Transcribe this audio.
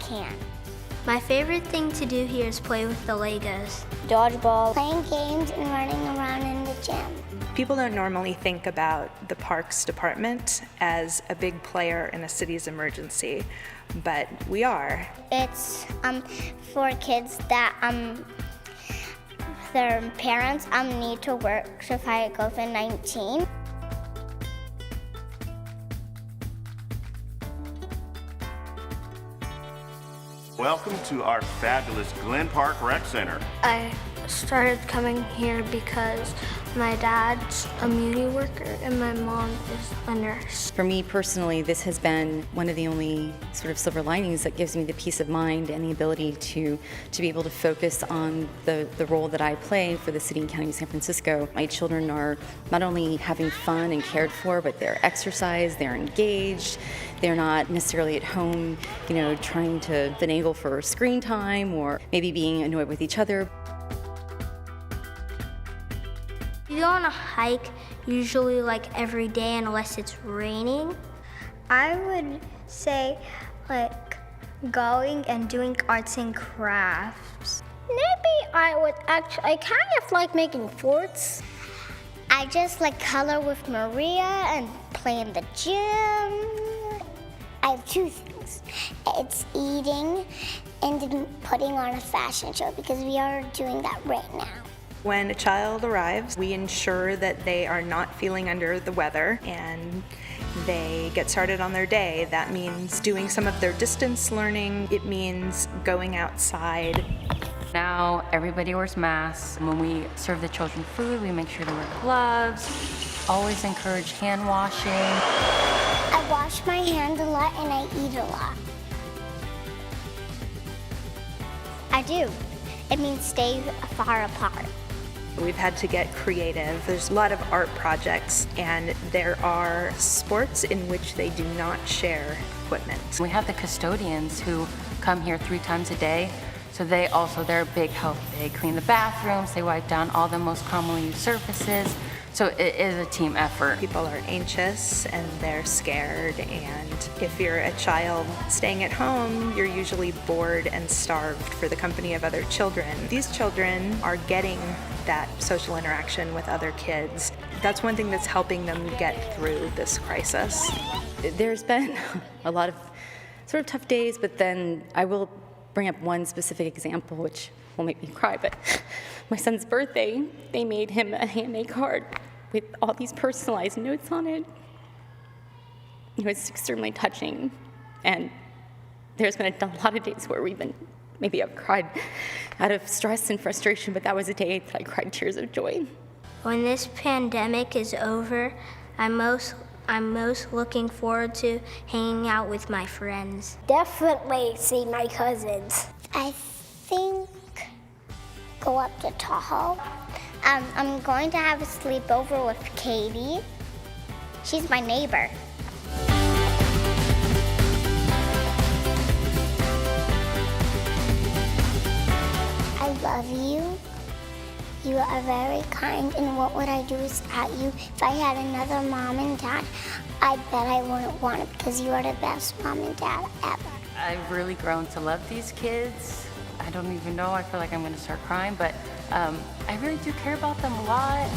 can. My favorite thing to do here is play with the Legos. Dodgeball, playing games, and running around in the gym. People don't normally think about the Parks Department as a big player in a city's emergency, but we are. It's for kids that their parents need to work to fight COVID-19. Welcome to our fabulous Glen Park Rec Center. I started coming here because my dad's a muni worker and my mom is a nurse. For me personally, this has been one of the only sort of silver linings that gives me the peace of mind and the ability to be able to focus on the role that I play for the city and county of San Francisco. My children are not only having fun and cared for, but they're exercised, they're engaged, they're not necessarily at home, trying to finagle for screen time or maybe being annoyed with each other. You go on a hike usually like every day unless it's raining. I would say going and doing arts and crafts. Maybe I kind of like making forts. I just like color with Maria and play in the gym. I have two things. It's eating and then putting on a fashion show because we are doing that right now. When a child arrives, we ensure that they are not feeling under the weather and they get started on their day. That means doing some of their distance learning. It means going outside. Now everybody wears masks. When we serve the children food, we make sure to wear gloves. Always encourage hand washing. I wash my hands a lot and I eat a lot. I do. It means stay far apart. We've had to get creative. There's a lot of art projects, and there are sports in which they do not share equipment. We have the custodians who come here 3 times a day, so they're a big help. They clean the bathrooms, they wipe down all the most commonly used surfaces, so it is a team effort. People are anxious and they're scared, and if you're a child staying at home, you're usually bored and starved for the company of other children. These children are getting that social interaction with other kids. That's one thing that's helping them get through this crisis. There's been a lot of sort of tough days, but then I will bring up one specific example, which will make me cry, but my son's birthday, they made him a handmade card with all these personalized notes on it. It was extremely touching, and there's been a lot of days where maybe I've cried out of stress and frustration, but that was a day that I cried tears of joy. When this pandemic is over, I'm most looking forward to hanging out with my friends. Definitely see my cousins. I think go up to Tahoe. I'm going to have a sleepover with Katie. She's my neighbor. I love you. You are very kind, and what would I do without you? If I had another mom and dad, I bet I wouldn't want it because you are the best mom and dad ever. I've really grown to love these kids. I don't even know, I feel like I'm gonna start crying, but I really do care about them a lot.